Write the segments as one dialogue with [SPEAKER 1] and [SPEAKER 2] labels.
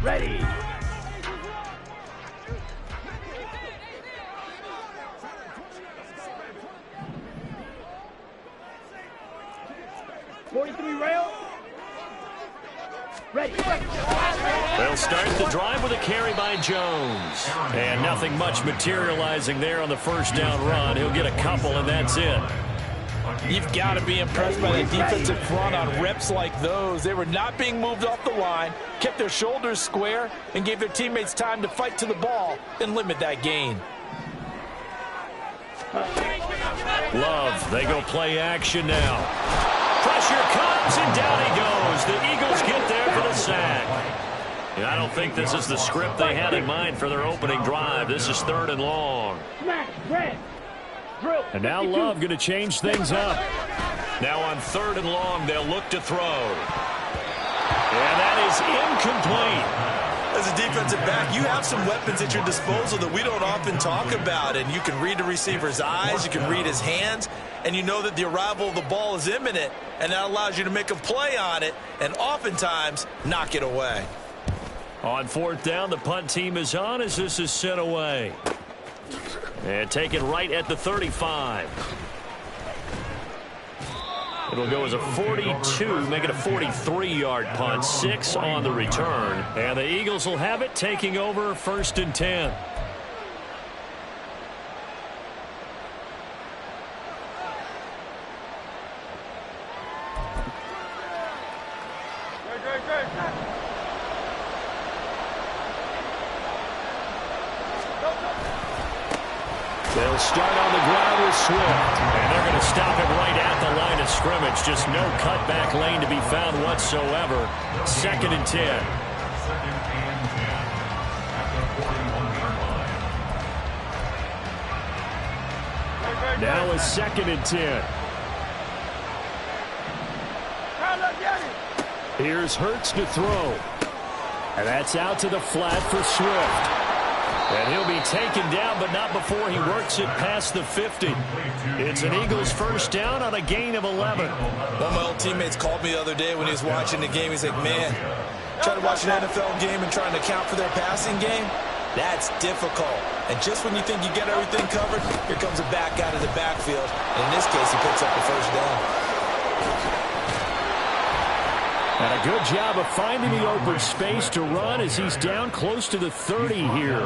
[SPEAKER 1] Ready. Rail. Ready.
[SPEAKER 2] They'll start the drive with a carry by Jones. And nothing much materializing there on the first down run. He'll get a couple, and that's it.
[SPEAKER 3] You've got to be impressed by the defensive front on reps like those. They were not being moved off the line, kept their shoulders square, and gave their teammates time to fight to the ball and limit that gain.
[SPEAKER 2] Love, they go play action now. Pressure comes, and down he goes. The Eagles get there for the sack. I don't think this is the script they had in mind for their opening drive. This is 3rd and long. And now Love going to change things up. Now on 3rd and long, they'll look to throw. And that is incomplete.
[SPEAKER 4] As a defensive back, you have some weapons at your disposal that we don't often talk about. And you can read the receiver's eyes, you can read his hands, and you know that the arrival of the ball is imminent, and that allows you to make a play on it and oftentimes knock it away.
[SPEAKER 2] On 4th down, the punt team is on as this is sent away. And taken right at the 35. It'll go as a 42, make it a 43-yard punt. 6 on the return. And the Eagles will have it, taking over 1st and 10. They'll start on the ground with Swift. And they're going to stop him right at the line of scrimmage. Just no cutback lane to be found whatsoever. 2nd and 10. Now a 2nd and 10. Here's Hurts to throw. And that's out to the flat for Swift. And he'll be taken down, but not before he works it past the 50. It's an Eagles first down on a gain of 11.
[SPEAKER 4] One of my old teammates called me the other day when he was watching the game. He's like, man, trying to watch an NFL game and trying to account for their passing game, that's difficult. And just when you think you get everything covered, here comes a back out of the backfield. And in this case, he picks up the first down.
[SPEAKER 2] And a good job of finding the open space to run as he's down close to the 30 here.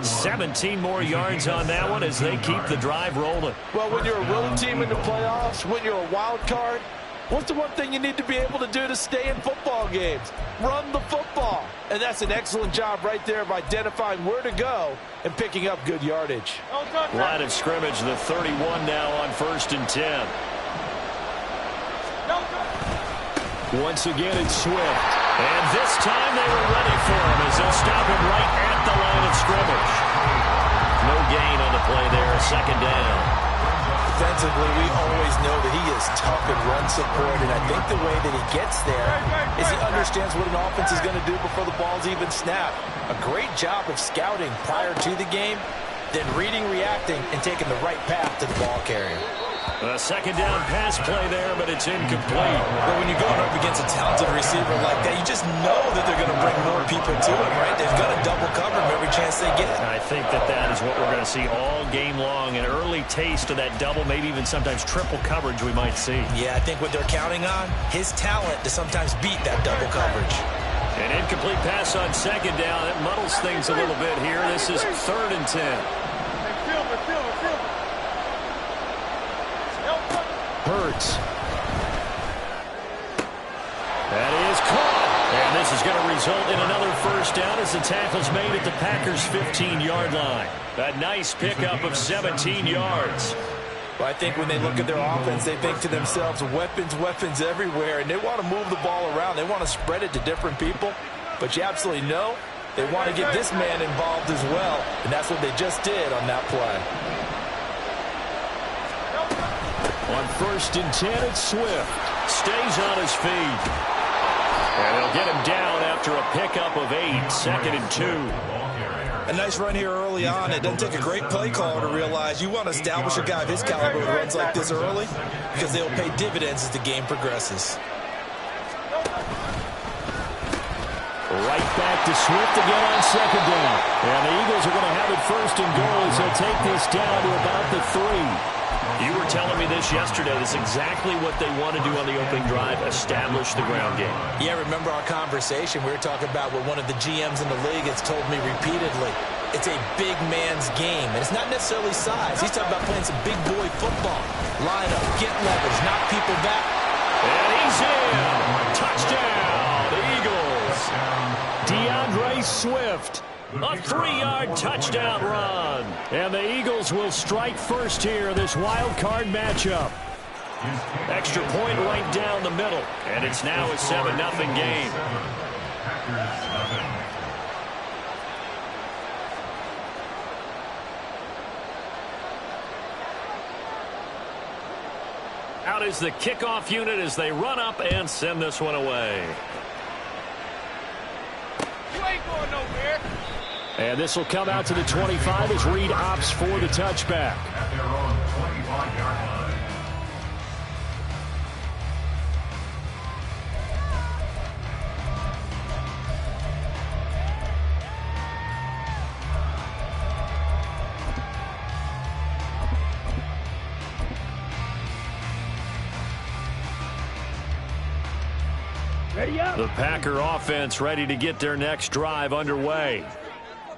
[SPEAKER 2] 17 more yards on that one as they keep the drive rolling.
[SPEAKER 3] Well, when you're a road team in the playoffs, when you're a wild card, what's the one thing you need to be able to do to stay in football games? Run the football. And that's an excellent job right there of identifying where to go and picking up good yardage.
[SPEAKER 2] Line of scrimmage, the 31 now on 1st and 10. Once again, it's Swift. And this time they were ready for him as they'll stop him right at the line of scrimmage. No gain on the play there, 2nd down.
[SPEAKER 4] Defensively, we always know that he is tough in run support, and I think the way that he gets there is he understands what an offense is going to do before the ball's even snapped. A great job of scouting prior to the game, then reading, reacting, and taking the right path to the ball carrier.
[SPEAKER 2] A 2nd down pass play there, but it's incomplete.
[SPEAKER 4] But when you're going up against a talented receiver like that, you just know that they're going to bring more people to him, right? They've got to double cover him every chance they get.
[SPEAKER 2] I think that is what we're going to see all game long, an early taste of that double, maybe even sometimes triple coverage we might see.
[SPEAKER 4] Yeah, I think what they're counting on, his talent to sometimes beat that double coverage.
[SPEAKER 2] An incomplete pass on 2nd down. That muddles things a little bit here. This is 3rd and 10. Hurts. That is caught. And this is going to result in another first down as the tackle's made at the Packers' 15-yard line. A nice pickup of 17 yards.
[SPEAKER 4] Well, I think when they look at their offense, they think to themselves, weapons, weapons everywhere, and they want to move the ball around. They want to spread it to different people. But you absolutely know they want to get this man involved as well, and that's what they just did on that play.
[SPEAKER 2] On 1st and 10, it's Swift. Stays on his feet. And they'll get him down after a pickup of 8, 2nd and 2.
[SPEAKER 4] A nice run here early on. It doesn't take a great play caller to realize you want to establish a guy of his caliber who runs like this early because they'll pay dividends as the game progresses.
[SPEAKER 2] Right back to Swift again on second down. And the Eagles are going to have it first and goal as they'll take this down to about the 3. You were telling me this yesterday. This is exactly what they want to do on the opening drive, establish the ground game.
[SPEAKER 4] Yeah, remember our conversation? We were talking about what one of the GMs in the league has told me repeatedly. It's a big man's game, and it's not necessarily size. He's talking about playing some big boy football. Line up, get leverage, knock people back.
[SPEAKER 2] And he's in. Touchdown, the Eagles. DeAndre Swift. A 3-yard touchdown run. And the Eagles will strike first here in this wild card matchup. Extra point right down the middle. And it's now a 7-0 game. Out is the kickoff unit as they run up and send this one away.
[SPEAKER 1] You ain't going nowhere.
[SPEAKER 2] And this will come out to the 25 as Reed opts for the touchback.
[SPEAKER 5] At their own 25-yard line.
[SPEAKER 2] The Packer offense ready to get their next drive underway.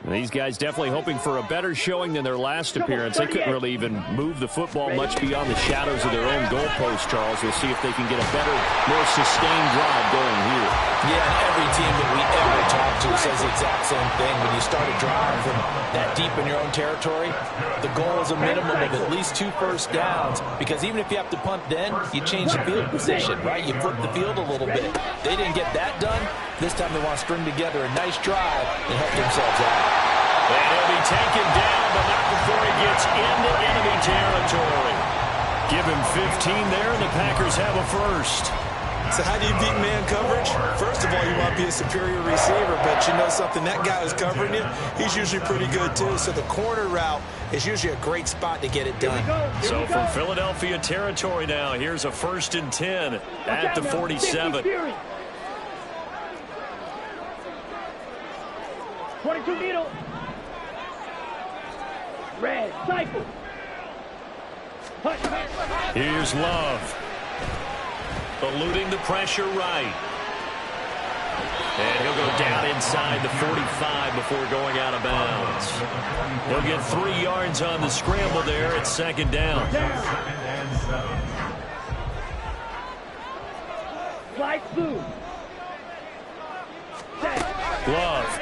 [SPEAKER 2] These guys definitely hoping for a better showing than their last appearance. They couldn't really even move the football much beyond the shadows of their own goalpost, Charles. We'll see if they can get a better, more sustained drive going here.
[SPEAKER 4] Yeah, and every team that we ever talk to says the exact same thing. When you start a drive from that deep in your own territory, the goal is a minimum of at least 2 first downs, because even if you have to punt then, you change the field position, right? You flip the field a little bit. They didn't get that done. This time they want to string together a nice drive and help themselves out.
[SPEAKER 2] And he'll be taken down, but not before he gets into enemy territory. Give him 15 there, and the Packers have a first.
[SPEAKER 6] So how do you beat man coverage? First of all, you want to be a superior receiver, but you know something, that guy who's covering you, he's usually pretty good too. So the corner route is usually a great spot to get it done.
[SPEAKER 2] So from Philadelphia territory now, here's a 1st and 10 at the 47.
[SPEAKER 1] 22 needle. Red, cycle.
[SPEAKER 2] Here's Love. Eluding the pressure right. And he'll go down inside the 45 before going out of bounds. He'll get 3 yards on the scramble there at 2nd down.
[SPEAKER 1] Slide through.
[SPEAKER 2] Love.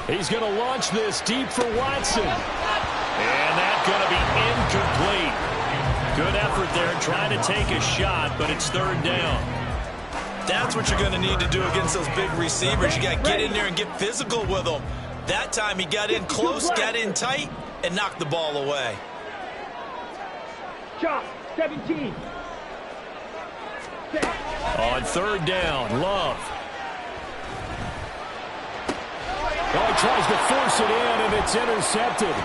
[SPEAKER 2] He's going to launch this deep for Watson. And that's going to be incomplete. Good effort there trying to take a shot, but it's 3rd down.
[SPEAKER 6] That's what you're going to need to do against those big receivers. You got to get in there and get physical with them. That time he got in close, got in tight, and knocked the ball away.
[SPEAKER 1] Chop, 17.
[SPEAKER 2] On 3rd down, Love. Oh, he tries to force it in, and it's intercepted.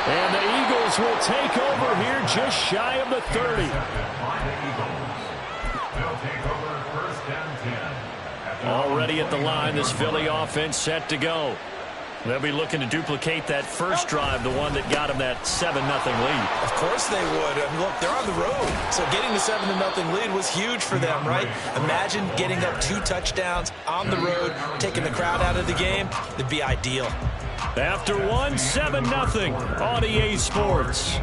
[SPEAKER 2] And the Eagles will take over here just shy of the 30. Already at the line, this Philly offense set to go. They'll be looking to duplicate that first drive, the one that got them that 7-0 lead.
[SPEAKER 6] Of course they would. I mean, look, they're on the road. So getting the 7-0 lead was huge for them, right? Imagine getting up 2 touchdowns on the road, taking the crowd out of the game. It'd be ideal.
[SPEAKER 2] After 1, 7-0 on EA Sports.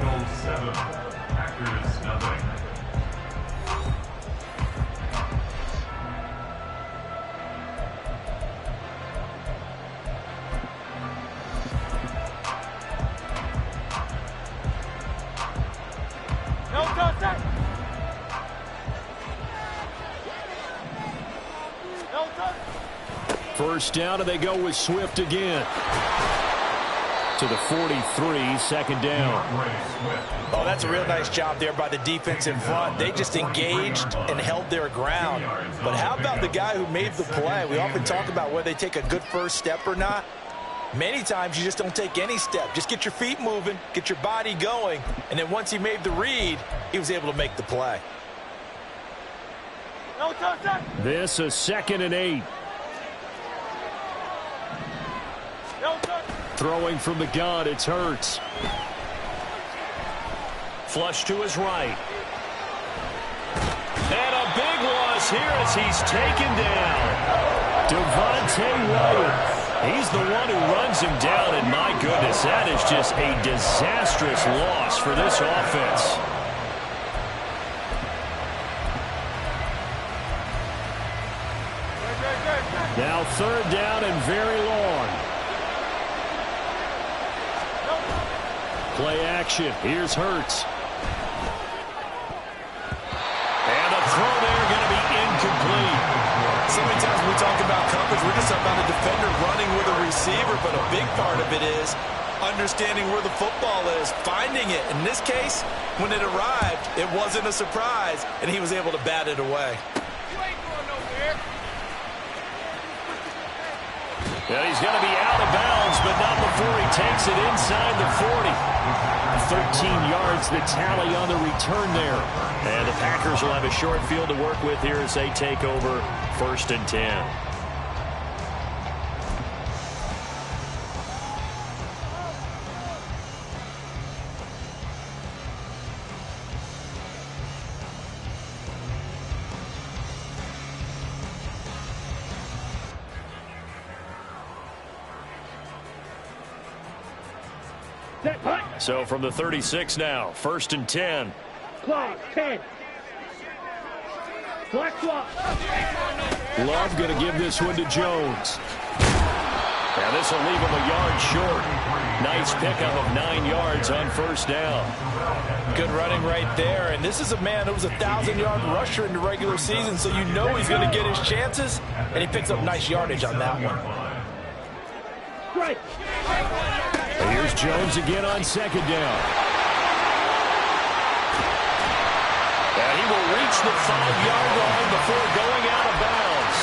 [SPEAKER 2] First down, and they go with Swift again. To the 43, 2nd down.
[SPEAKER 4] Oh, that's a real nice job there by the defense in front. They just engaged and held their ground. But how about the guy who made the play? We often talk about whether they take a good first step or not. Many times you just don't take any step. Just get your feet moving, get your body going, and then once he made the read, he was able to make the play.
[SPEAKER 2] This a 2nd and 8. Throwing from the gun, it's Hurts. Flush to his right. And a big loss here as he's taken down. Devontae Wyatt. He's the one who runs him down, and my goodness, that is just a disastrous loss for this offense. Now 3rd down and very long. Play action. Here's Hurts. And a throw there going to be incomplete.
[SPEAKER 6] So many times when we talk about coverage, we're just about a defender running with a receiver, but a big part of it is understanding where the football is, finding it. In this case, when it arrived, it wasn't a surprise, and he was able to bat it away.
[SPEAKER 2] Yeah, he's going to be out of bounds, but not before he takes it inside the 40. 13 yards, the tally on the return there. And the Packers will have a short field to work with here as they take over 1st and 10. So from the 36 now, 1st and 10.
[SPEAKER 1] Clock, 10. Black swap.
[SPEAKER 2] Love going to give this one to Jones. Now this will leave him a yard short. Nice pickup of 9 yards on 1st down.
[SPEAKER 4] Good running right there. And this is a man who was a 1,000-yard rusher in the regular season, so you know he's going to get his chances. And he picks up nice yardage on that one.
[SPEAKER 1] Strike.
[SPEAKER 2] Here's Jones again on 2nd down. And he will reach the 5-yard line before going out of bounds.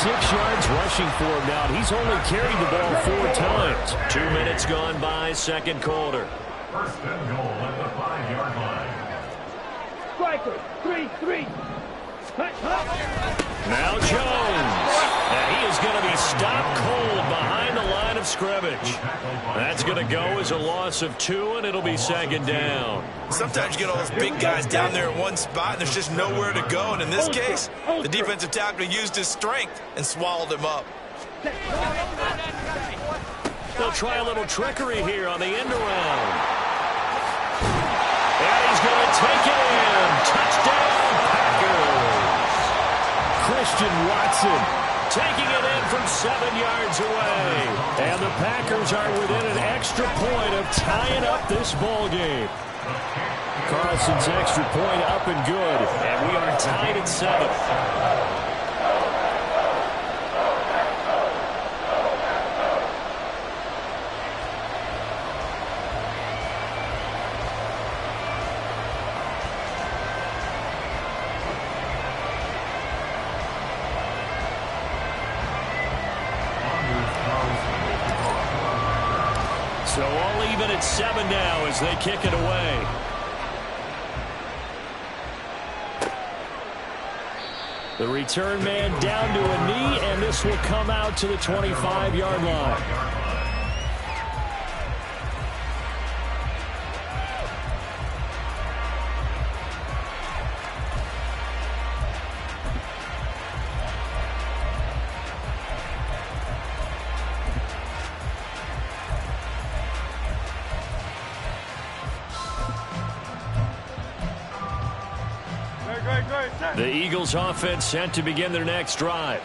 [SPEAKER 2] 46 yards rushing for him now. He's only carried the ball 4 times. 2 minutes gone by, 2nd quarter.
[SPEAKER 5] 1st and goal at the 5-yard line.
[SPEAKER 1] Striker, 3-3.
[SPEAKER 2] Now Jones. And he is going to be stopped cold behind the line of scrimmage. That's going to go as a loss of 2, and it'll be 2nd down.
[SPEAKER 6] Sometimes you get all those big guys down there in one spot, and there's just nowhere to go. And in this case, the defensive tackle used his strength and swallowed him up.
[SPEAKER 2] They'll try a little trickery here on the end around. And he's going to take it in. Touchdown, Packers. Christian Watson taking it in from 7 yards away. And the Packers are within an extra point of tying up this ball game. Carlson's extra point up and good. And we are tied at 7. So all even at 7 now as they kick it away. The return man down to a knee, and this will come out to the 25-yard line. The Eagles offense set to begin their next drive.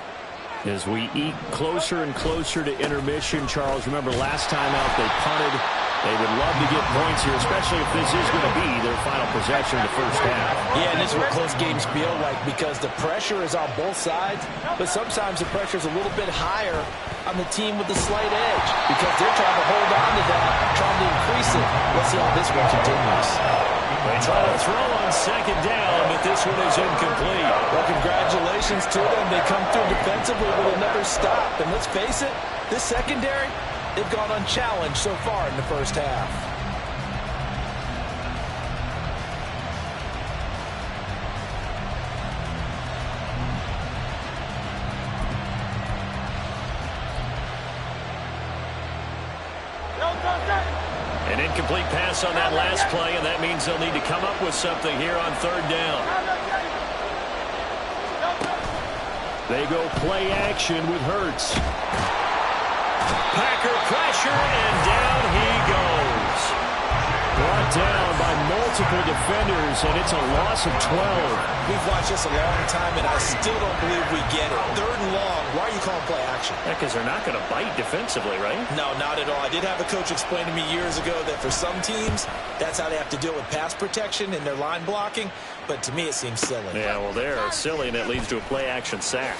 [SPEAKER 2] As we eat closer and closer to intermission, Charles, remember last time out they punted. They would love to get points here, especially if this is going to be their final possession of the first half.
[SPEAKER 4] Yeah, and this is what close games feel like because the pressure is on both sides, but sometimes the pressure is a little bit higher on the team with the slight edge because they're trying to hold on to that, trying to increase it. Let's see how this one continues.
[SPEAKER 2] They try to throw on 2nd down, but this one is incomplete.
[SPEAKER 4] Well, congratulations to them. They come through defensively with another stop. And let's face it, this secondary, they've gone unchallenged so far in the first half.
[SPEAKER 2] An incomplete pass on that last play, and that means they'll need to come up with something here on third down. They go play action with Hurts. Packer pressure, and down he goes. Brought down by multiple defenders, and it's a loss of 12.
[SPEAKER 6] We've watched this a long time, and I still don't believe we get it. Third and long, why are you calling play action?
[SPEAKER 2] Yeah, because they're not going to bite defensively, right?
[SPEAKER 6] No, not at all. I did have a coach explain to me years ago that for some teams, that's how they have to deal with pass protection and their line blocking, but to me it seems silly.
[SPEAKER 2] Yeah, well, they're silly, and it leads to a play action sack.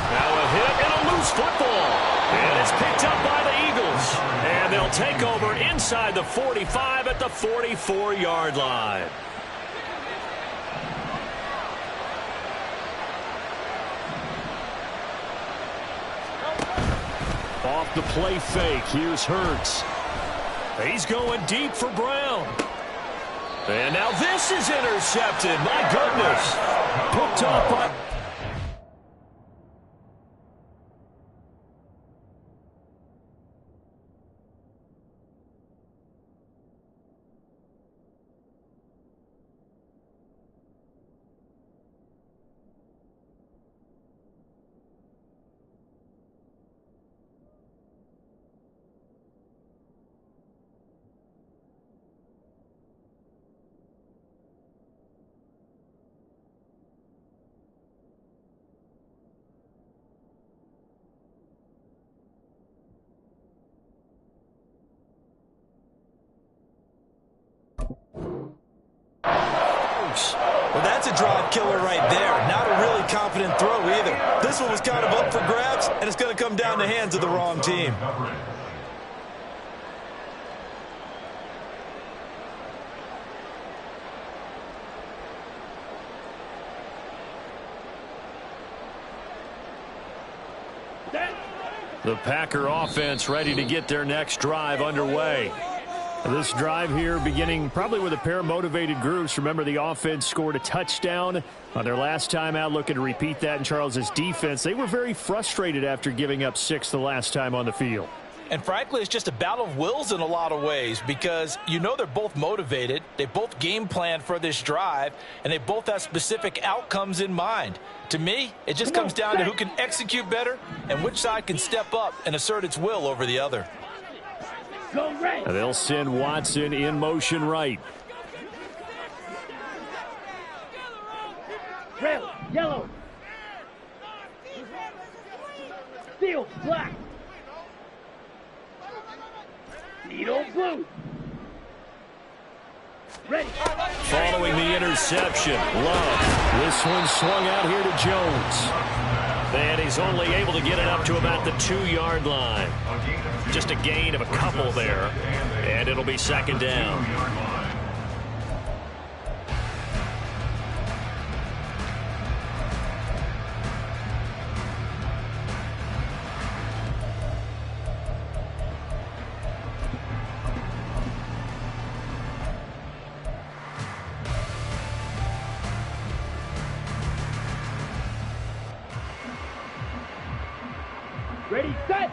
[SPEAKER 2] Now a hit and a loose football. And it's picked up by the Eagles. And they'll take over inside the 45 at the 44-yard line. Off the play fake, here's Hurts. He's going deep for Brown. And now this is intercepted. My goodness. Picked up by...
[SPEAKER 6] Well, that's a drive killer right there. Not a really confident throw either. This one was kind of up for grabs, and it's going to come down the hands of the wrong team.
[SPEAKER 2] The Packer offense ready to get their next drive underway. This drive here beginning probably with a pair of motivated groups. Remember, the offense scored a touchdown on their last time out, looking to repeat that in Charles's defense. They were very frustrated after giving up 6 the last time on the field.
[SPEAKER 6] And frankly, it's just a battle of wills in a lot of ways because you know they're both motivated. They both game planned for this drive, and they both have specific outcomes in mind. To me, it just comes down to who can execute better and which side can step up and assert its will over the other.
[SPEAKER 2] They'll send Watson in motion right.
[SPEAKER 1] Red, yellow. Steel, black. Needle, blue. Ready.
[SPEAKER 2] Following the interception, Love. This one swung out here to Jones. And he's only able to get it up to about the 2-yard line. Just a gain of a couple there. And it'll be second down.
[SPEAKER 1] Ready, set.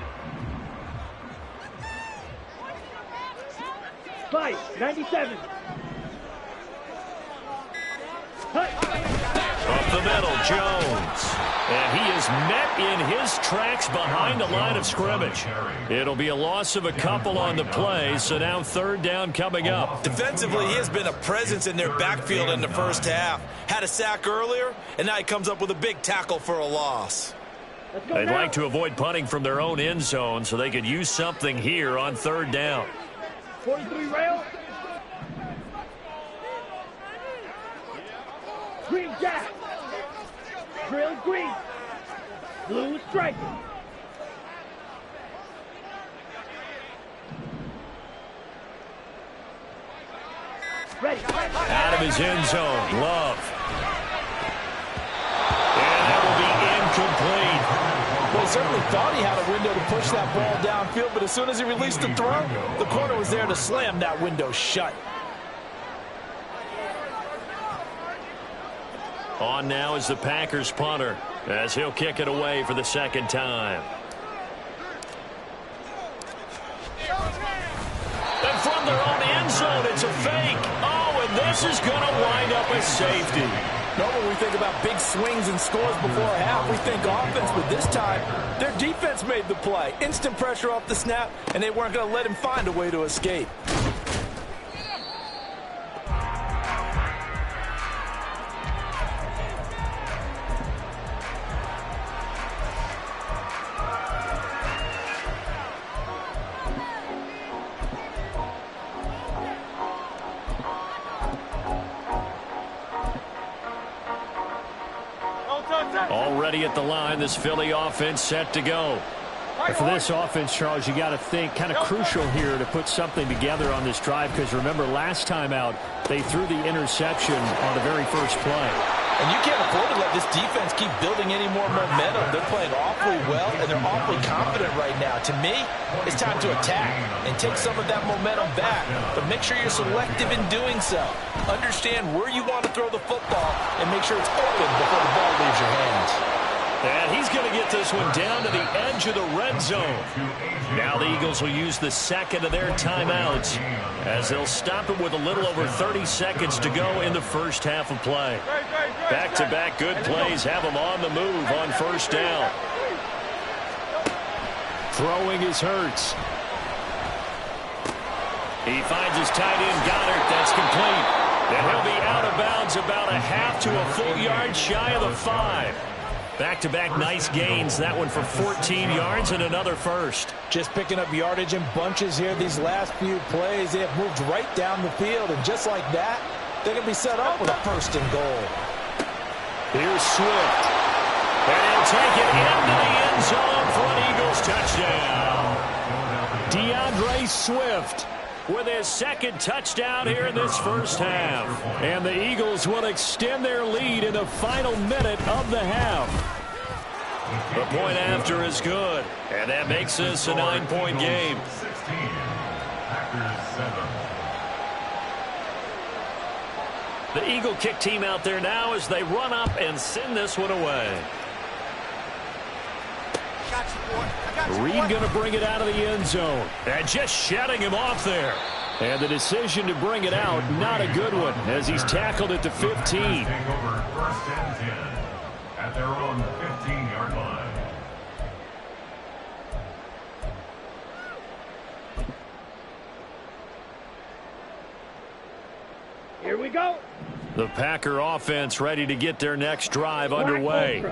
[SPEAKER 1] 5-97.
[SPEAKER 2] Up the middle, Jones. And he is met in his tracks behind the line of scrimmage. It'll be a loss of a couple on the play, so now third down coming up.
[SPEAKER 6] Defensively, he has been a presence in their backfield in the first half. Had a sack earlier, and now he comes up with a big tackle for a loss.
[SPEAKER 2] They'd like to avoid punting from their own end zone so they could use something here on third down.
[SPEAKER 1] 43 rail. Green jack. Drill green. Blue stripe. Ready.
[SPEAKER 2] Out of his end zone, Love. And that will be incomplete.
[SPEAKER 6] Well, he certainly thought he had a window to push that ball downfield, but as soon as he released the throw, the corner was there to slam that window shut.
[SPEAKER 2] On now is the Packers punter, as he'll kick it away for the second time. this is going to wind up a safety.
[SPEAKER 4] Normally we think about big swings and scores before a half. We think offense, but this time their defense made the play. Instant pressure off the snap, and they weren't going to let him find a way to escape.
[SPEAKER 2] Already at the line, this Philly offense set to go.
[SPEAKER 7] For this offense, Charles, you got to think kind of crucial here to put something together on this drive, because remember last time out they threw the interception on the very first play.
[SPEAKER 4] And you can't afford to let this defense keep building any more momentum. They're playing awfully well, and they're awfully confident right now. To me, it's time to attack and take some of that momentum back. But make sure you're selective in doing so. Understand where you want to throw the football and make sure it's open before the ball leaves your hands.
[SPEAKER 2] And he's going to get this one down to the edge of the red zone. Now the Eagles will use the second of their timeouts as they'll stop it with a little over 30 seconds to go in the first half of play. Back-to-back good plays have them on the move on first down.
[SPEAKER 7] Throwing is Hurts.
[SPEAKER 2] He finds his tight end Goddard. That's complete. And he'll be out of bounds about a half to a full yard shy of the 5. Back-to-back nice gains. That one for 14 yards and another first.
[SPEAKER 4] Just picking up yardage in bunches here these last few plays. They have moved right down the field, and just like that, they're going to be set up with a first and goal.
[SPEAKER 2] Here's Swift. And he'll take it into the end zone for an Eagles touchdown.
[SPEAKER 7] DeAndre Swift
[SPEAKER 2] with his second touchdown here in this first half.
[SPEAKER 7] And the Eagles will extend their lead in the final minute of the half.
[SPEAKER 2] The point after is good. And that makes this a 9-point game.
[SPEAKER 5] 16. Packers 7.
[SPEAKER 2] The Eagle kick team out there now as they run up and send this one away.
[SPEAKER 7] Reed going to bring it out of the end zone.
[SPEAKER 2] And just shutting him off there.
[SPEAKER 7] And the decision to bring it out, not a good one, as he's tackled at the 15.
[SPEAKER 5] Take over first and 10 at their own 15-yard line.
[SPEAKER 1] Here we go.
[SPEAKER 2] The Packer offense ready to get their next drive underway.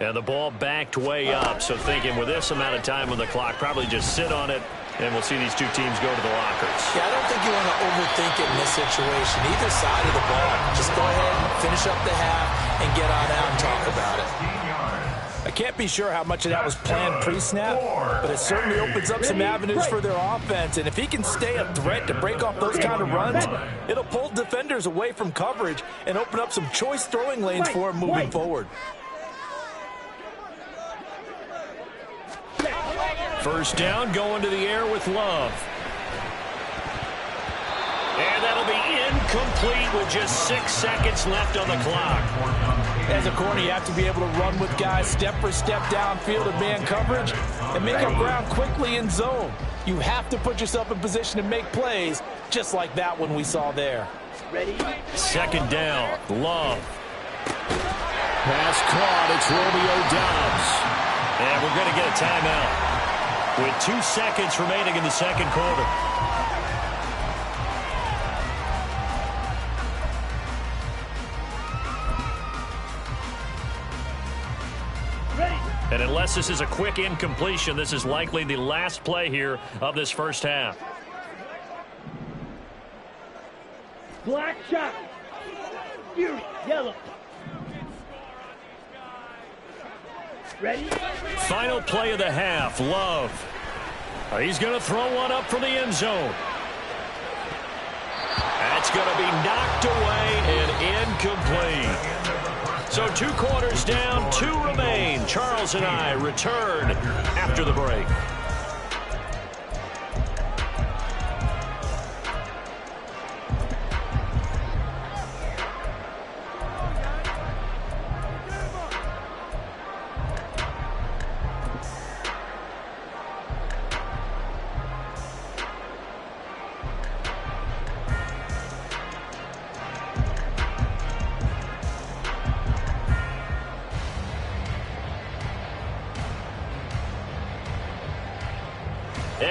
[SPEAKER 2] And the ball backed way up, so thinking with this amount of time on the clock, probably just sit on it, and we'll see these two teams go to the lockers.
[SPEAKER 4] Yeah, I don't think you want to overthink it in this situation. Either side of the ball, just go ahead, finish up the half, and get on out and talk about it. I can't be sure how much of that was planned pre-snap, but it certainly opens up some avenues for their offense. And if he can stay a threat to break off those kind of runs, it'll pull defenders away from coverage and open up some choice throwing lanes for him moving forward.
[SPEAKER 2] First down, going to the air with Love. And that'll be incomplete with just 6 seconds left on the clock.
[SPEAKER 4] As a corner, you have to be able to run with guys step for step downfield in man coverage and make up ground quickly in zone. You have to put yourself in position to make plays, just like that one we saw there.
[SPEAKER 1] Ready?
[SPEAKER 2] Second down, Love.
[SPEAKER 7] Pass caught, it's Romeo Doubs.
[SPEAKER 2] And we're going to get a timeout with 2 seconds remaining in the second quarter. And unless this is a quick incompletion, this is likely the last play here of this first half.
[SPEAKER 1] Black shot. Fury, yellow. Ready?
[SPEAKER 2] Final play of the half, Love. He's going to throw one up from the end zone. That's going to be knocked away and incomplete. So 2 quarters down, 2 remain. Charles and I return after the break.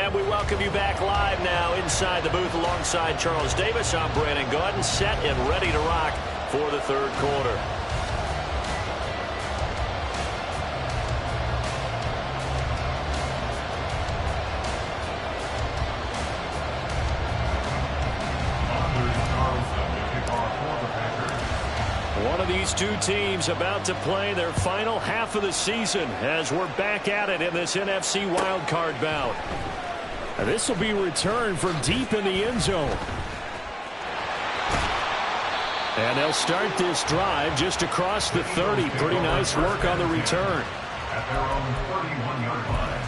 [SPEAKER 2] And we welcome you back live now inside the booth alongside Charles Davis. I'm Brandon Gaudin, set and ready to rock for the third quarter. One of these two teams about to play their final half of the season as we're back at it in this NFC wildcard bout. And this will be returned from deep in the end zone. And they'll start this drive just across the 30. Pretty nice work on the return.
[SPEAKER 5] At their own 31-yard line.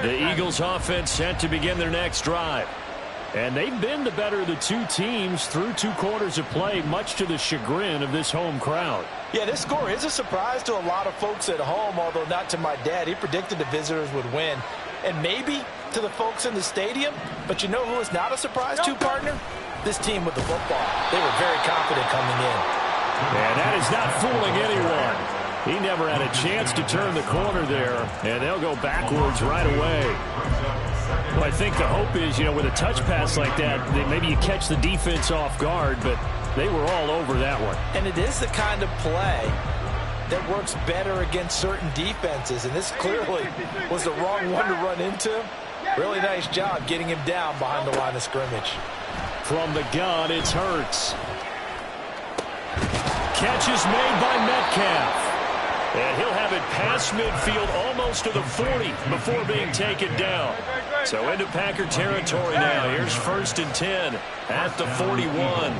[SPEAKER 2] The Eagles offense set to begin their next drive. And they've been the better of the two teams through 2 quarters of play, much to the chagrin of this home crowd.
[SPEAKER 4] Yeah, this score is a surprise to a lot of folks at home, although not to my dad. He predicted the visitors would win. And maybe to the folks in the stadium. But you know who is not a surprise to, partner? This team with the football. They were very confident coming in.
[SPEAKER 2] And that is not fooling anyone. He never had a chance to turn the corner there, and they'll go backwards right away. Well, I think the hope is, you know, with a touch pass like that, maybe you catch the defense off guard, but they were all over that one.
[SPEAKER 4] And it is the kind of play that works better against certain defenses, and this clearly was the wrong one to run into. Really nice job getting him down behind the line of scrimmage.
[SPEAKER 2] From the gun, it's Hurts. Catch is made by Metcalf. And he'll have it past midfield almost to the 40 before being taken down. So into Packer territory now. Here's 1st and 10 at the 41.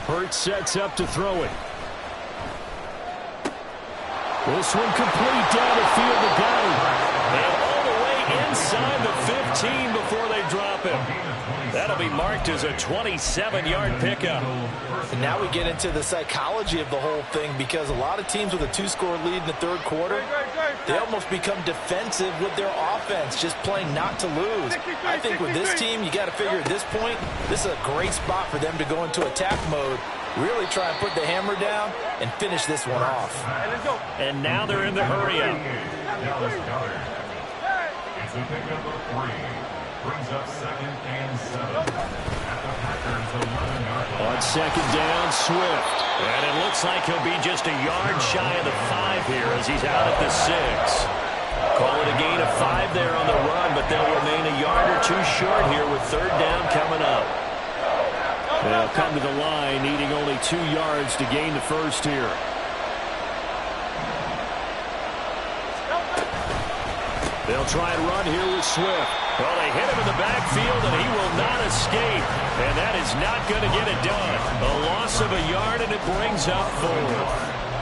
[SPEAKER 2] Hurts sets up to throw it. This one complete down the field to Goddard. And all the way inside the 15 before they drop him. That'll be marked as a 27-yard pickup.
[SPEAKER 4] And now we get into the psychology of the whole thing, because a lot of teams with a 2-score lead in the third quarter, they almost become defensive with their offense, just playing not to lose. I think with this team, you got to figure at this point, this is a great spot for them to go into attack mode, really try and put the hammer down and finish this one off.
[SPEAKER 2] And now they're in the hurry-up.
[SPEAKER 5] It's a pickup of 3. Brings up 2nd and 7 at the Packers' 11-yard line.
[SPEAKER 2] On 2nd down, Swift. And it looks like he'll be just a yard shy of the 5 here as he's out at the 6. Call it a gain of 5 there on the run, but they'll remain a yard or 2 short here with 3rd down coming up. They'll come to the line needing only 2 yards to gain the first here. They'll try and run here with Swift. Well, they hit him in the backfield, and he will not escape. And that is not going to get it done. A loss of a yard, and it brings up 4.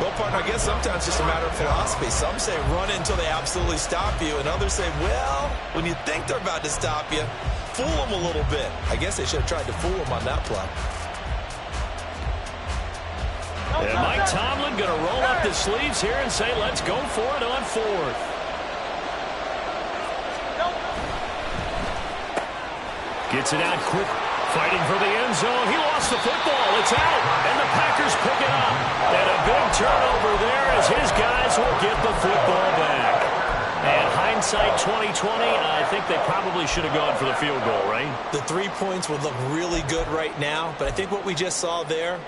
[SPEAKER 6] Well, partner, I guess sometimes it's just a matter of philosophy. Some say run until they absolutely stop you, and others say, well, when you think they're about to stop you, fool them a little bit. I guess they should have tried to fool them on that play.
[SPEAKER 2] And Mike Tomlin going to roll up the sleeves here and say, let's go for it on 4th. Gets it out quick, fighting for the end zone. He lost the football. It's out, and the Packers pick it up. And a big turnover there as his guys will get the football back. And hindsight 2020, I think they probably should have gone for the field goal, right?
[SPEAKER 6] The 3 points would look really good right now, but I think what we just saw there,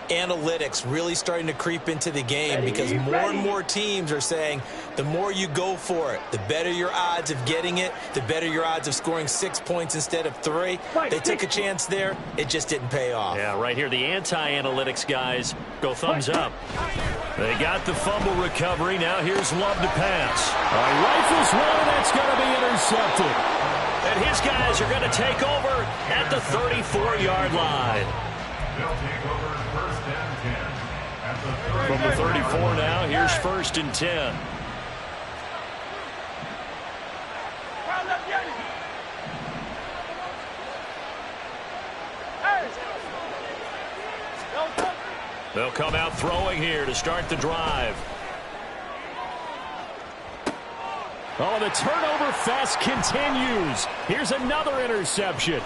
[SPEAKER 6] analytics really starting to creep into the game, because more and more teams are saying the more you go for it, the better your odds of getting it, the better your odds of scoring 6 points instead of 3. They took a chance there. It just didn't pay off.
[SPEAKER 2] Yeah, right here, the anti-analytics guys go thumbs up. They got the fumble recovery. Now here's Love to pass. Rifles one, and that's going to be intercepted. And his guys are going to take over at the 34-yard line.
[SPEAKER 5] They'll take over 1st and 10 at the 30.
[SPEAKER 2] From the 34 now, here's 1st and 10. They'll come out throwing here to start the drive.
[SPEAKER 7] Oh, the turnover fest continues. Here's another interception.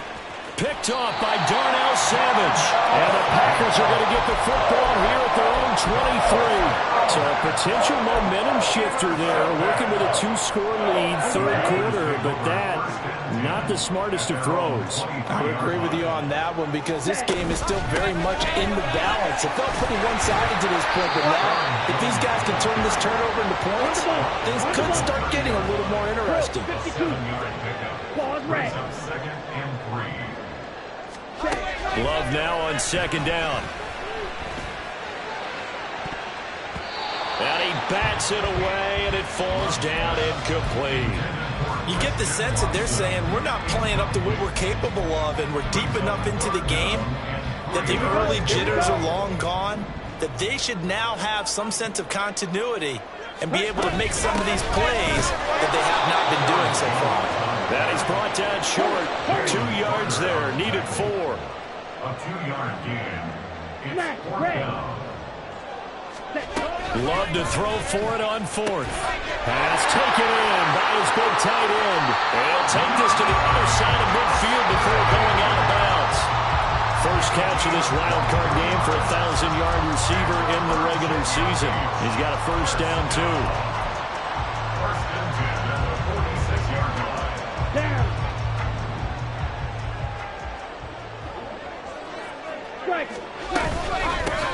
[SPEAKER 7] Picked off by Darnell Savage. And the Packers are going to get the football here at their own 23. So a potential momentum shifter there, working with a 2-score lead, third quarter, but that, not the smartest of throws.
[SPEAKER 4] I would agree with you on that one because this game is still very much in the balance. It felt pretty one-sided to this point, but now, if these guys can turn this turnover into points, things could start getting a little more interesting.
[SPEAKER 5] 7-yard pickup.
[SPEAKER 1] Ball is red.
[SPEAKER 5] Second and 3.
[SPEAKER 2] Love now on second down. And he bats it away, and it falls down incomplete.
[SPEAKER 4] You get the sense that they're saying we're not playing up to what we're capable of, and we're deep enough into the game that the early jitters are long gone, that they should now have some sense of continuity and be able to make some of these plays that they have not been doing so far.
[SPEAKER 2] That is brought down short. 2 yards there, needed 4.
[SPEAKER 5] A 2-yard gain. It's fourth down.
[SPEAKER 2] Love to throw for it on fourth. Pass taken in by his big tight end. He'll take this to the other side of midfield before going out of bounds. First catch of this wild card game for a 1,000-yard receiver in the regular season. He's got a first down, too.
[SPEAKER 5] First and 10 at the 46-yard line.
[SPEAKER 1] Down. Strike.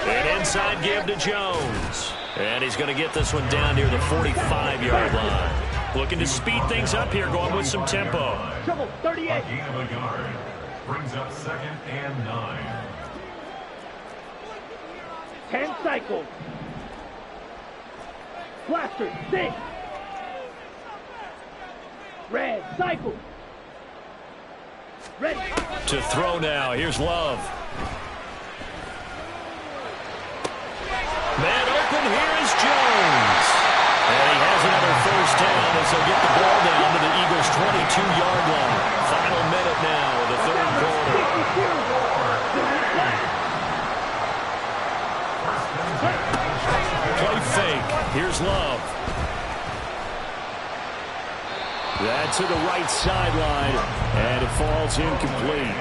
[SPEAKER 2] An inside give to Jones. And he's going to get this one down near the 45-yard line. Looking to speed things up here, going with some tempo.
[SPEAKER 1] Trouble, 38.
[SPEAKER 5] A gain of a yard. Brings up second and 9.
[SPEAKER 1] 10 cycles. Blaster, 6. Red, cycle. Ready.
[SPEAKER 2] To throw now. Here's Love. Man open, here is Jones. And he has another first down as they'll get the ball down to the Eagles' 22-yard line. Final minute now of the third quarter. Play fake. Here's Love. That's to the right sideline, and it falls incomplete.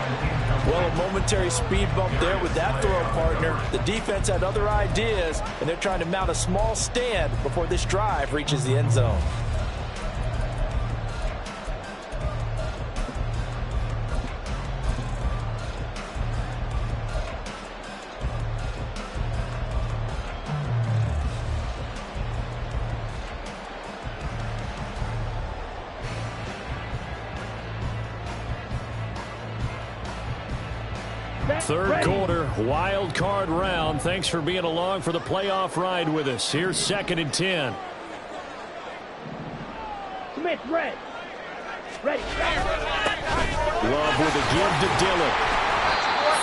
[SPEAKER 4] Well, a momentary speed bump there with that throw, partner. The defense had other ideas, and they're trying to mount a small stand before this drive reaches the end zone.
[SPEAKER 7] Third quarter, wild card round. Thanks for being along for the playoff ride with us. Here's second and 10.
[SPEAKER 1] Smith, red. Ready.
[SPEAKER 7] Love with a give to Dillon.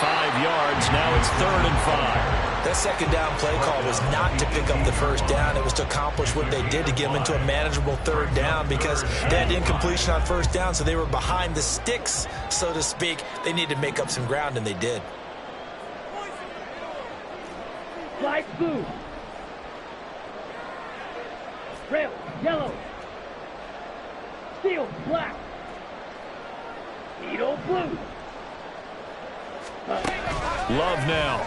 [SPEAKER 7] 5 yards. Now it's third and 5.
[SPEAKER 4] That second down play call was not to pick up the first down. It was to accomplish what they did to get them into a manageable third down because they had incompletion on first down, so they were behind the sticks, so to speak. They needed to make up some ground, and they did.
[SPEAKER 1] Light blue. Rail, yellow. Steel, black. Needle, blue.
[SPEAKER 2] Love now.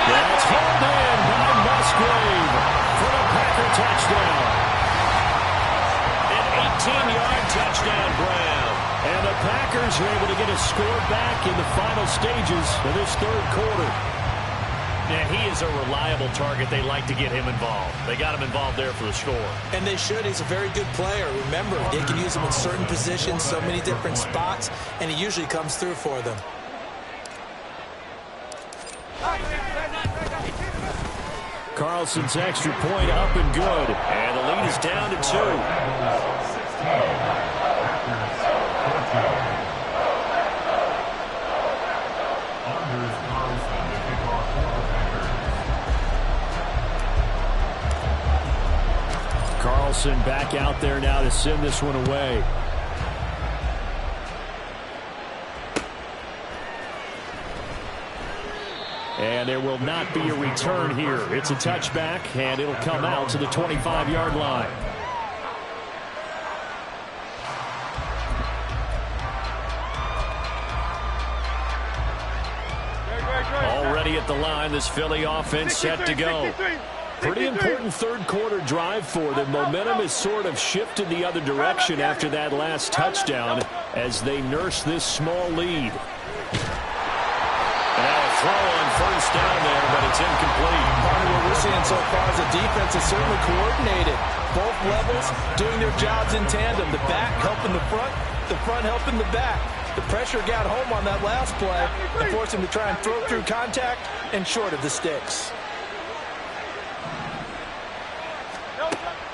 [SPEAKER 7] That's hauled in by Musgrave for the Packer touchdown.
[SPEAKER 2] An 18-yard touchdown, Brown.
[SPEAKER 7] And the Packers are able to get a score back in the final stages of this third quarter.
[SPEAKER 2] And he is a reliable target. They like to get him involved. They got him involved there for the score.
[SPEAKER 4] And they should. He's a very good player. Remember, they can use him in certain positions, so many different spots, and he usually comes through for them.
[SPEAKER 7] Carlson's extra point up and good.
[SPEAKER 2] And the lead is down to 2.
[SPEAKER 7] Carlson back out there now to send this one away. And there will not be a return here. It's a touchback, and it'll come out to the 25-yard line. Already at the line, this Philly offense set to go. Pretty important third-quarter drive for them. Momentum has sort of shifted the other direction after that last touchdown as they nurse this small lead.
[SPEAKER 2] Now a throw on first down there, but it's incomplete.
[SPEAKER 3] Part of what we're seeing so far is the defense is certainly coordinated. Both levels doing their jobs in tandem. The back helping the front helping the back. The pressure got home on that last play and forced him to try and throw through contact and short of the sticks.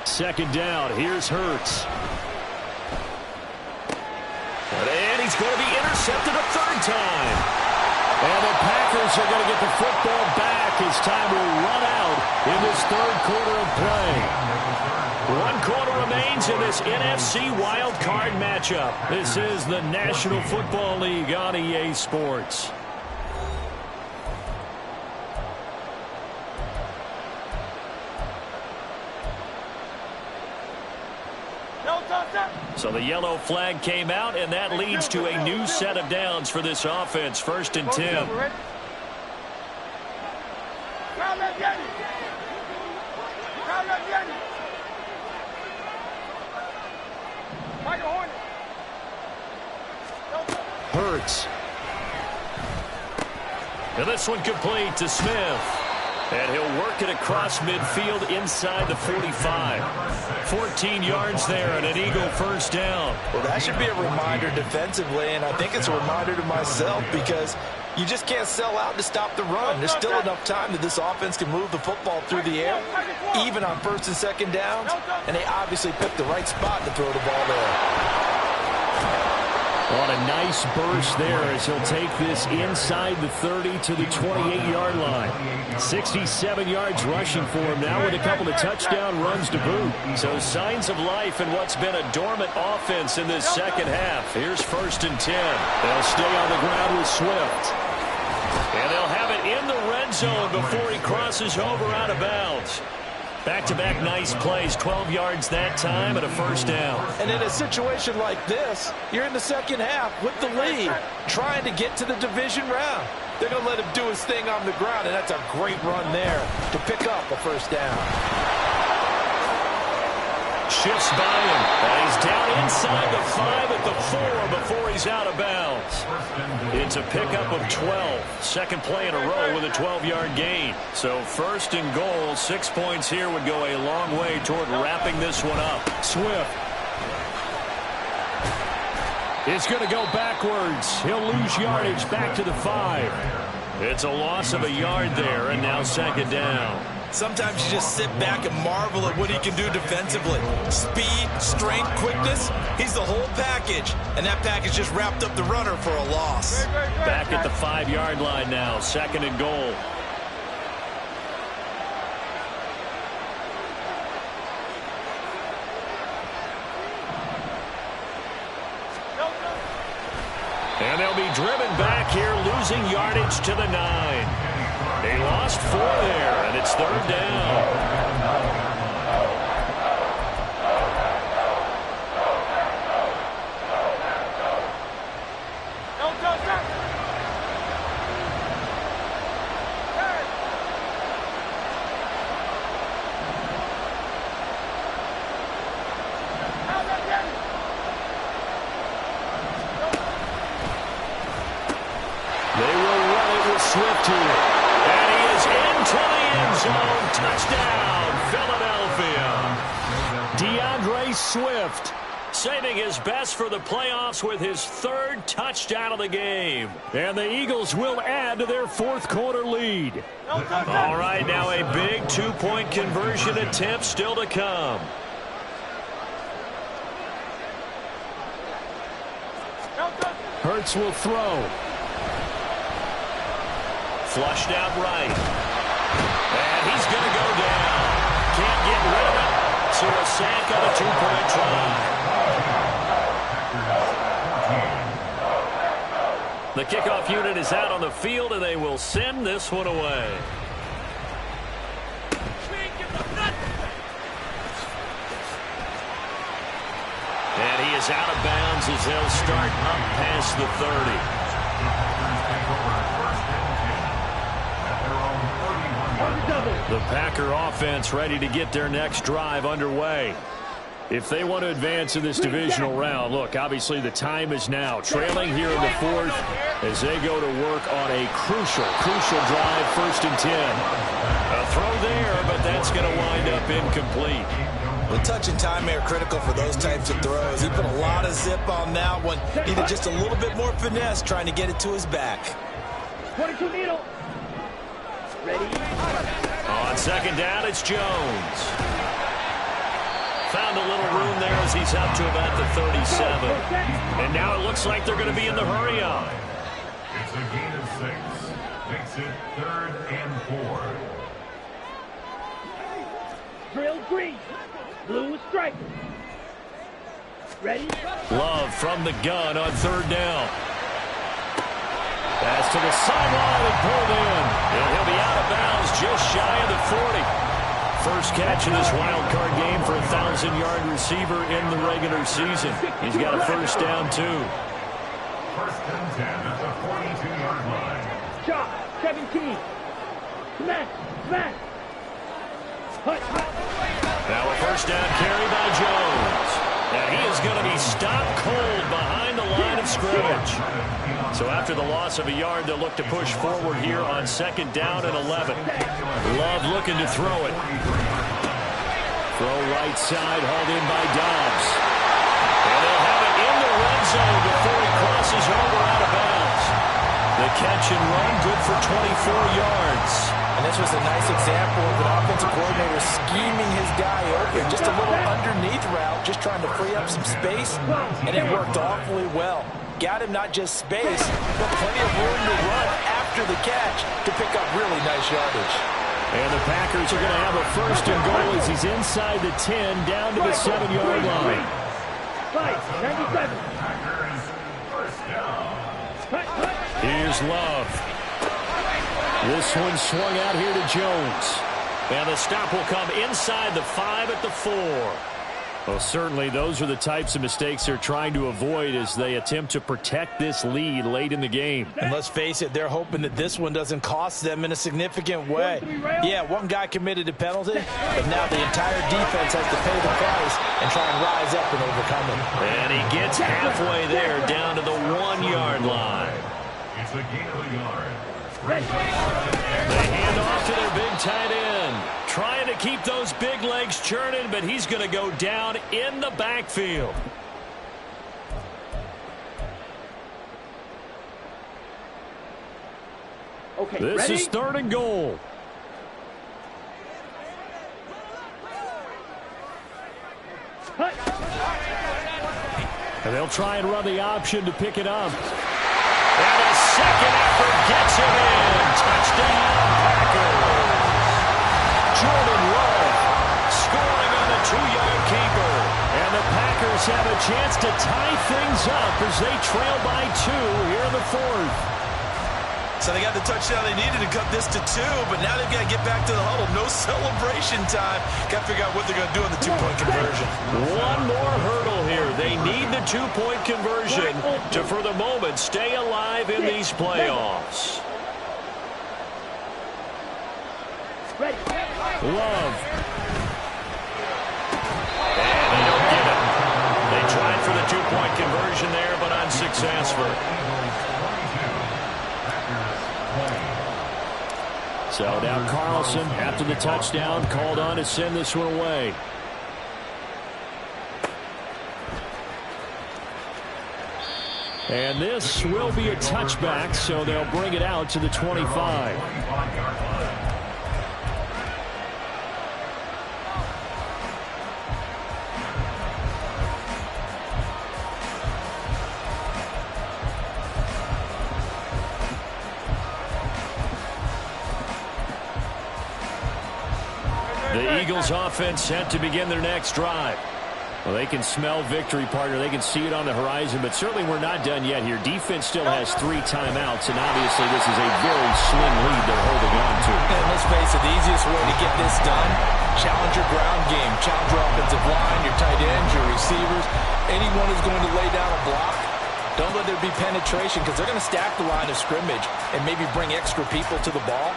[SPEAKER 7] Second down, here's Hurts.
[SPEAKER 2] And he's going to be intercepted a third time.
[SPEAKER 7] And the Packers are going to get the football back as time will run out in this third quarter of play.
[SPEAKER 2] 1 quarter remains in this NFC wild card matchup.
[SPEAKER 7] This is the National Football League on EA Sports.
[SPEAKER 2] So the yellow flag came out, and that leads to a new set of downs for this offense. 1st and 10.
[SPEAKER 7] Hurts.
[SPEAKER 2] And this one complete to Smith. And he'll work it across midfield inside the 45. 14 yards there and an Eagle first down.
[SPEAKER 3] Well, that should be a reminder defensively, and I think it's a reminder to myself because you just can't sell out to stop the run. There's still enough time that this offense can move the football through the air, even on 1st and 2nd downs, and they obviously picked the right spot to throw the ball there.
[SPEAKER 7] On a nice burst there as he'll take this inside the 30 to the 28-yard line. 67 yards rushing for him now with a couple of touchdown runs to boot.
[SPEAKER 2] So signs of life in what's been a dormant offense in this second half. Here's 1st and 10.
[SPEAKER 7] They'll stay on the ground with Swift.
[SPEAKER 2] And they'll have it in the red zone before he crosses over out of bounds. Back-to-back nice plays, 12 yards that time and a first down.
[SPEAKER 3] And in a situation like this, you're in the second half with the lead, trying to get to the division round. They're going to let him do his thing on the ground, and that's a great run there to pick up a first down.
[SPEAKER 2] Shifts by him, and he's down inside the 5 at the 4 before he's out of bounds. It's a pickup of 12. Second play in a row with a 12-yard gain. So 1st and goal, 6 points here would go a long way toward wrapping this one up.
[SPEAKER 7] Swift. It's going to go backwards. He'll lose yardage back to the 5.
[SPEAKER 2] It's a loss of a yard there, and now 2nd down.
[SPEAKER 6] Sometimes you just sit back and marvel at what he can do defensively. Speed, strength, quickness, he's the whole package. And that package just wrapped up the runner for a loss.
[SPEAKER 2] Back at the 5-yard line now, 2nd and goal. And they'll be driven back here, losing yardage to the 9. They lost 4 there, and it's 3rd down.
[SPEAKER 7] They will run it with Swift here.
[SPEAKER 2] And he is into the end zone. Touchdown, Philadelphia.
[SPEAKER 7] DeAndre Swift.
[SPEAKER 2] Saving his best for the playoffs with his 3rd touchdown of the game.
[SPEAKER 7] And the Eagles will add to their 4th quarter lead.
[SPEAKER 2] All right, now a big 2-point conversion attempt still to come.
[SPEAKER 7] Hurts will throw.
[SPEAKER 2] Flushed out right. And he's going to go down. Can't get rid of it. So a sack on a 2-point try. The kickoff unit is out on the field, and they will send this one away. And he is out of bounds as they'll start up past the 30. The Packer offense ready to get their next drive underway. If they want to advance in this divisional round, look, obviously the time is now. Trailing here in the fourth as they go to work on a crucial drive, 1st and 10. A throw there, but that's going to wind up incomplete.
[SPEAKER 6] The touch and time are critical for those types of throws. He put a lot of zip on that one. Needed just a little bit more finesse trying to get it to his back.
[SPEAKER 1] 22 needle. Ready.
[SPEAKER 2] On 2nd down, it's Jones. Found a little room there as he's up to about the 37. And now it looks like they're going to be in the hurry up.
[SPEAKER 5] It's a gain of 6. Makes it 3rd and 4.
[SPEAKER 1] Drill green. Blue stripe. Ready?
[SPEAKER 2] Love from the gun on 3rd down. Pass to the sideline and pulled in. And he'll be out of bounds just shy of the 40. First catch in this wild card game for a 1,000-yard receiver in the regular season. He's got a 1st down, too.
[SPEAKER 5] 1st and 10 at the 42-yard line.
[SPEAKER 1] Shot. 17. Smash. Smash. Hut.
[SPEAKER 2] Now a 1st down carry by Jones. And he is going to be stopped cold behind the line of scrimmage. So after the loss of a yard, they'll look to push forward here on 2nd down and 11. Love looking to throw it. Throw right side, hauled in by Dobbs. And they'll have it in the red zone before he crosses over out of bounds. The catch and run, good for 24 yards.
[SPEAKER 4] And this was a nice example of an offensive coordinator scheming his guy open. Just a little underneath route, just trying to free up some space, and it worked awfully well. Got him not just space, but plenty of room to run after the catch to pick up really nice yardage.
[SPEAKER 7] And the Packers are going to have a 1st and goal as he's inside the 10, down to the 7-yard line.
[SPEAKER 1] 97.
[SPEAKER 5] Packers 1st down.
[SPEAKER 2] Here's Love. This one swung out here to Jones. And the stop will come inside the 5 at the 4. Well, certainly those are the types of mistakes they're trying to avoid as they attempt to protect this lead late in the game.
[SPEAKER 4] And let's face it, they're hoping that this one doesn't cost them in a significant way. Yeah, one guy committed a penalty, but now the entire defense has to pay the price and try and rise up and overcome it.
[SPEAKER 2] And he gets halfway there down to the 1-yard line.
[SPEAKER 5] It's a gain of a yard.
[SPEAKER 2] They hand off to their big tight end. Trying to keep those big legs churning, but he's going to go down in the backfield.
[SPEAKER 1] Okay,
[SPEAKER 7] This
[SPEAKER 1] ready?
[SPEAKER 7] is 3rd and goal.
[SPEAKER 1] Hut.
[SPEAKER 7] And they'll try and run the option to pick it up.
[SPEAKER 2] And a second effort gets him in. Touchdown, Packers. Jordan Love scoring on the 2-yard keeper. And the Packers have a chance to tie things up as they trail by 2 here in the 4th.
[SPEAKER 6] So they got the touchdown they needed to cut this to 2, but now they've got to get back to the huddle. No celebration time. Got to figure out what they're going to do on the 2-point conversion.
[SPEAKER 2] One more hurdle here. They need the 2-point conversion to, for the moment, stay alive in these playoffs.
[SPEAKER 1] Ready.
[SPEAKER 7] Love.
[SPEAKER 2] And they don't get it. They tried for the 2-point conversion there, but unsuccessful.
[SPEAKER 7] So now Carlson, after the touchdown, called on to send this one away. And this will be a touchback, so they'll bring it out to the 25. The Eagles offense set to begin their next drive. Well, they can smell victory, partner. They can see it on the horizon, but certainly we're not done yet here. Defense still has 3 timeouts, and obviously this is a very slim lead they're holding on to.
[SPEAKER 4] And let's face it, the easiest way to get this done, challenge your ground game, challenge your offensive line, your tight ends, your receivers, anyone who's going to lay down a block. Don't let there be penetration because they're going to stack the line of scrimmage and maybe bring extra people to the ball.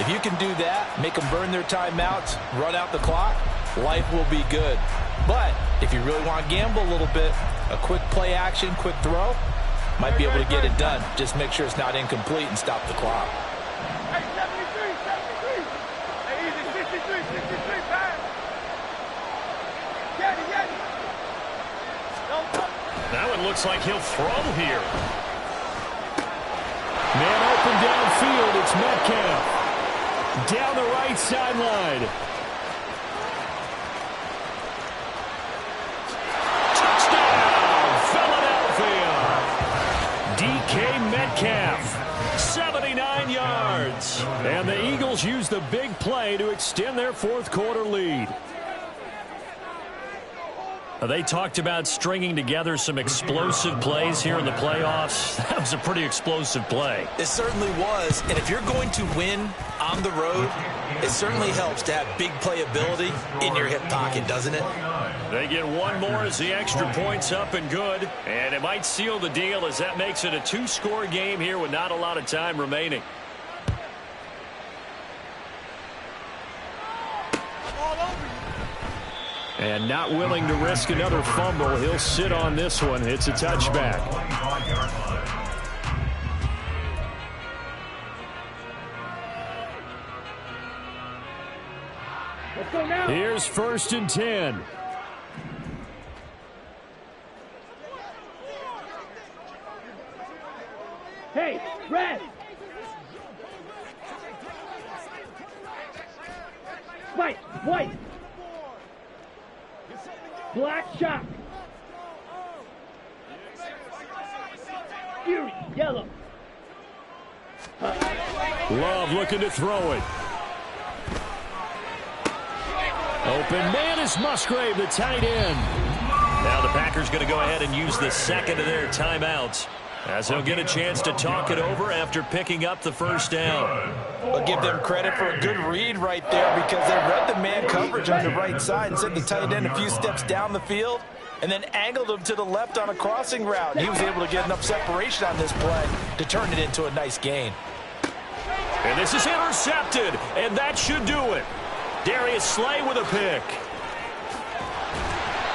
[SPEAKER 4] If you can do that, make them burn their timeouts, run out the clock, life will be good. But if you really want to gamble a little bit, a quick play action, quick throw, might be able to get it done. Just make sure it's not incomplete and stop the clock.
[SPEAKER 1] Hey, 73. Hey, easy, 63, pass. Get it.
[SPEAKER 2] That one looks like he'll throw here.
[SPEAKER 7] Man open downfield, it's Metcalf. Down the right sideline. Touchdown, Philadelphia. DK Metcalf, 79 yards. And the Eagles use the big play to extend their fourth quarter lead.
[SPEAKER 2] They talked about stringing together some explosive plays here in the playoffs. That was a pretty explosive play.
[SPEAKER 4] It certainly was, and if you're going to win on the road, it certainly helps to have big playability in your hip pocket, doesn't it?
[SPEAKER 2] They get one more as the extra point's up and good, and it might seal the deal as that makes it a 2-score game here with not a lot of time remaining.
[SPEAKER 7] And not willing to risk another fumble. He'll sit on this one. It's a touchback.
[SPEAKER 1] Let's go now.
[SPEAKER 7] Here's 1st and 10.
[SPEAKER 1] Hey, red. White. Black shot. Fury, yellow.
[SPEAKER 7] Love looking to throw it. Open man is Musgrave, the tight end.
[SPEAKER 2] Now the Packers going to go ahead and use the second of their timeouts, as he'll get a chance to talk it over after picking up the first down.
[SPEAKER 4] I'll give them credit for a good read right there because they read the man coverage on the right side and sent the tight end a few steps down the field and then angled him to the left on a crossing route. He was able to get enough separation on this play to turn it into a nice gain.
[SPEAKER 2] And this is intercepted, and that should do it. Darius Slay with a pick.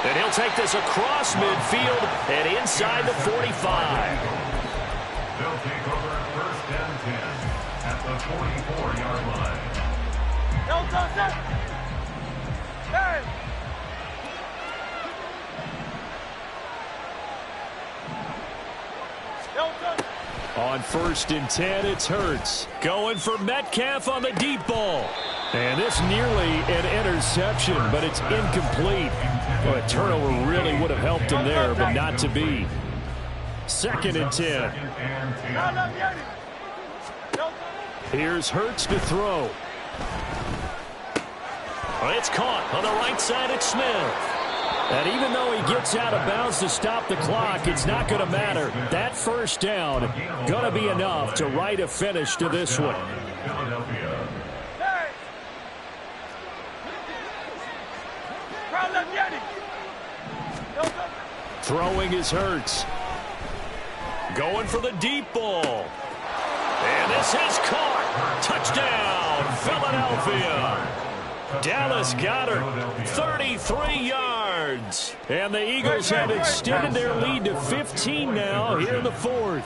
[SPEAKER 2] And he'll take this across midfield and inside the 45.
[SPEAKER 5] They'll take over 1st and 10 at the 44-yard line.
[SPEAKER 1] Hey.
[SPEAKER 7] On 1st and 10, it's Hurts. Going for Metcalf on the deep ball. And this nearly an interception, but it's incomplete. Well, a turnover really would have helped him there, but not to be. 2nd and 10. Here's Hurts to throw.
[SPEAKER 2] It's caught on the right side. It's Smith.
[SPEAKER 7] And even though he gets out of bounds to stop the clock, it's not going to matter. That first down going to be enough to write a finish to this one. Throwing his Hurts.
[SPEAKER 2] Going for the deep ball. And this is caught. Touchdown, Philadelphia. Dallas Goedert, 33 yards. And the Eagles have extended their lead to 15 now here in the 4th.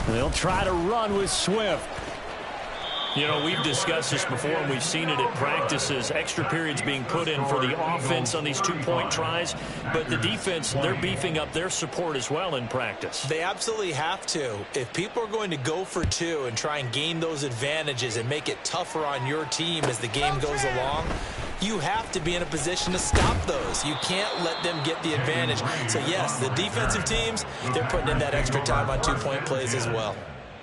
[SPEAKER 2] They'll try to run with Swift. You know, we've discussed this before, and we've seen it at practices, extra periods being put in for the offense on these two-point tries. But the defense, they're beefing up their support as well in practice.
[SPEAKER 4] They absolutely have to. If people are going to go for 2 and try and gain those advantages and make it tougher on your team as the game goes along, you have to be in a position to stop those. You can't let them get the advantage. So, yes, the defensive teams, they're putting in that extra time on 2-point plays as well.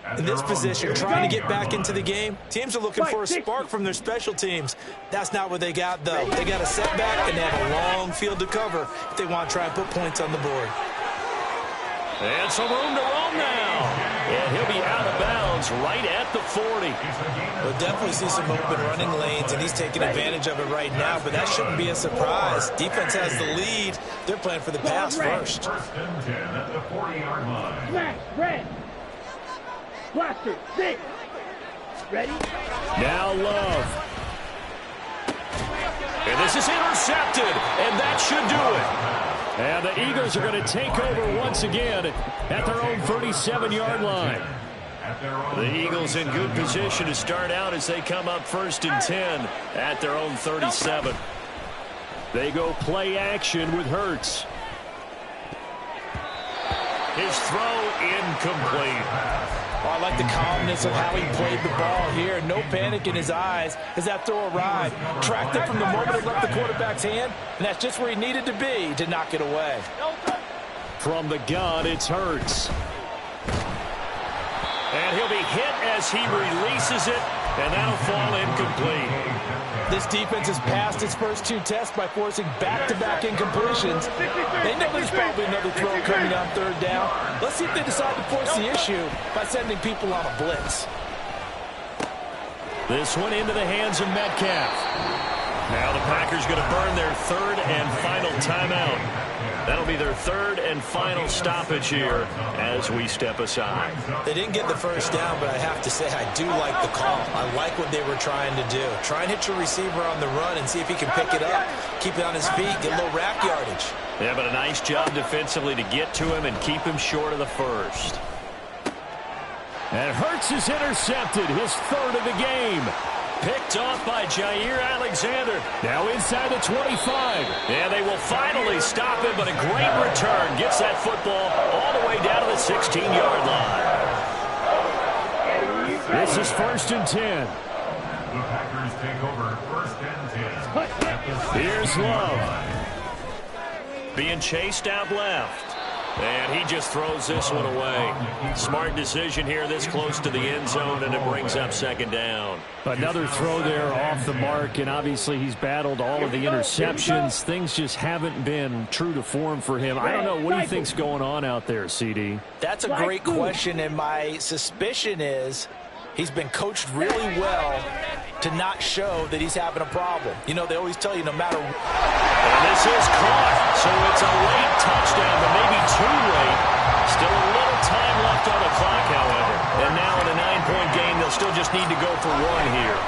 [SPEAKER 5] at
[SPEAKER 4] In
[SPEAKER 5] their
[SPEAKER 4] this
[SPEAKER 5] own
[SPEAKER 4] position, trying to get
[SPEAKER 5] 40-yard
[SPEAKER 4] back into the
[SPEAKER 5] line.
[SPEAKER 4] game, teams are looking for a spark from their special teams. That's not what they got, though. They got a setback, and they have a long field to cover if they want to try and put points on the board.
[SPEAKER 2] And some room to roam now. And he'll be out of bounds right at the 40.
[SPEAKER 4] We'll definitely see some open running lanes, and he's taking advantage of it right now, but that shouldn't be a surprise. Defense has the lead. They're playing for the pass first.
[SPEAKER 5] First and 10 at the 40-yard line.
[SPEAKER 1] Smash, red. Blaster, 6. Ready?
[SPEAKER 7] Now Love.
[SPEAKER 2] And this is intercepted, and that should do it.
[SPEAKER 7] And the Eagles are going to take over once again at their own 37-yard line.
[SPEAKER 2] The Eagles in good position to start out as they come up first and 10 at their own 37.
[SPEAKER 7] They go play action with Hurts.
[SPEAKER 2] His throw incomplete.
[SPEAKER 3] Oh, I like the calmness of how he played the ball here. No panic in his eyes as that throw arrived. Tracked it from the moment it left the quarterback's hand, and that's just where he needed to be to knock it away.
[SPEAKER 7] From the gun, it's Hurts.
[SPEAKER 2] And he'll be hit as he releases it, and that'll fall incomplete.
[SPEAKER 3] This defense has passed its first 2 tests by forcing back-to-back incompletions. They know there's probably another throw coming on 3rd down. Let's see if they decide to force the issue by sending people on a blitz.
[SPEAKER 2] This one into the hands of Metcalf. Now the Packers going to burn their 3rd and final timeout. That'll be their 3rd and final stoppage here as we step aside.
[SPEAKER 4] They didn't get the first down, but I have to say I do like the call. I like what they were trying to do. Try and hit your receiver on the run and see if he can pick it up, keep it on his feet, get a little rack yardage.
[SPEAKER 2] Yeah, but a nice job defensively to get to him and keep him short of the first.
[SPEAKER 7] And Hurts is intercepted, his 3rd of the game.
[SPEAKER 2] Picked off by Jair Alexander.
[SPEAKER 7] Now inside the 25.
[SPEAKER 2] Yeah, they will finally stop him, but a great return. Gets that football all the way down to the 16-yard line.
[SPEAKER 7] This is 1st and 10.
[SPEAKER 5] The Packers take over 1st and 10.
[SPEAKER 7] Here's Love.
[SPEAKER 2] Being chased out left. And he just throws this one away. Smart decision here this close to the end zone, and it brings up 2nd down.
[SPEAKER 7] Another throw there off the mark, and obviously he's battled all of the interceptions. Things just haven't been true to form for him. I don't know. What do you think's going on out there, CD?
[SPEAKER 4] That's a great question, and my suspicion is he's been coached really well to not show that he's having a problem. You know, they always tell you no matter.
[SPEAKER 2] And this is caught, so it's a late touchdown, but maybe too late. Still a little time left on the clock, however. And now in a 9-point game, they'll still just need to go for 1 here.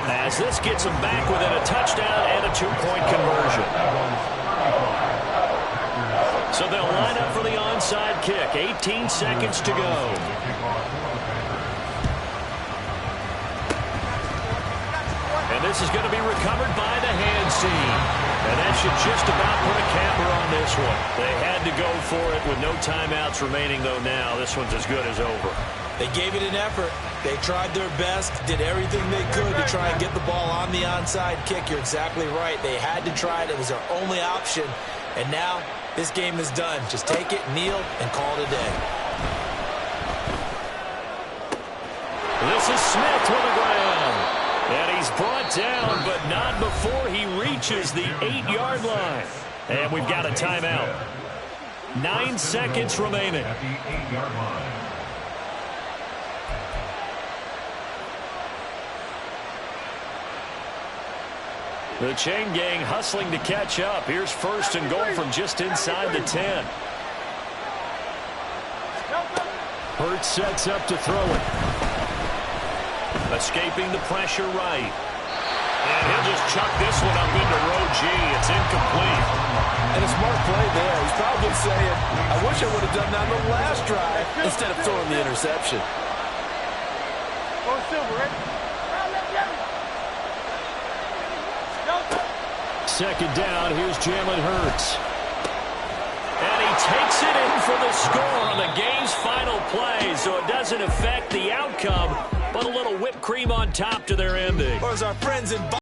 [SPEAKER 2] As this gets them back within a touchdown and a 2-point conversion. So they'll line up for the onside kick. 18 seconds to go. And this is going to be recovered by the hands team. And that should just about put a capper on this one. They had to go for it with no timeouts remaining, though now this one's as good as over.
[SPEAKER 4] They gave it an effort. They tried their best, did everything they could to try and get the ball on the onside kick. You're exactly right. They had to try it. It was their only option. And now this game is done. Just take it, kneel, and call it a day.
[SPEAKER 2] This is Smith with the ground. And he's brought down, but not before he reaches the 8-yard line. And we've got a timeout. 9 seconds remaining.
[SPEAKER 5] At the 8-yard line.
[SPEAKER 2] The chain gang hustling to catch up. Here's 1st and goal from just inside the 10.
[SPEAKER 7] Hurts sets up to throw it.
[SPEAKER 2] Escaping the pressure right. And he'll just chuck this one up into row G. It's incomplete.
[SPEAKER 3] And a smart play there. He's probably saying, I wish I would have done that on the last drive instead of throwing the interception.
[SPEAKER 7] Second down, here's Jalen Hurts.
[SPEAKER 2] And he takes it in for the score on the game's final play, so it doesn't affect the outcome, but a little whipped cream on top to their ending.
[SPEAKER 4] Or as our friends in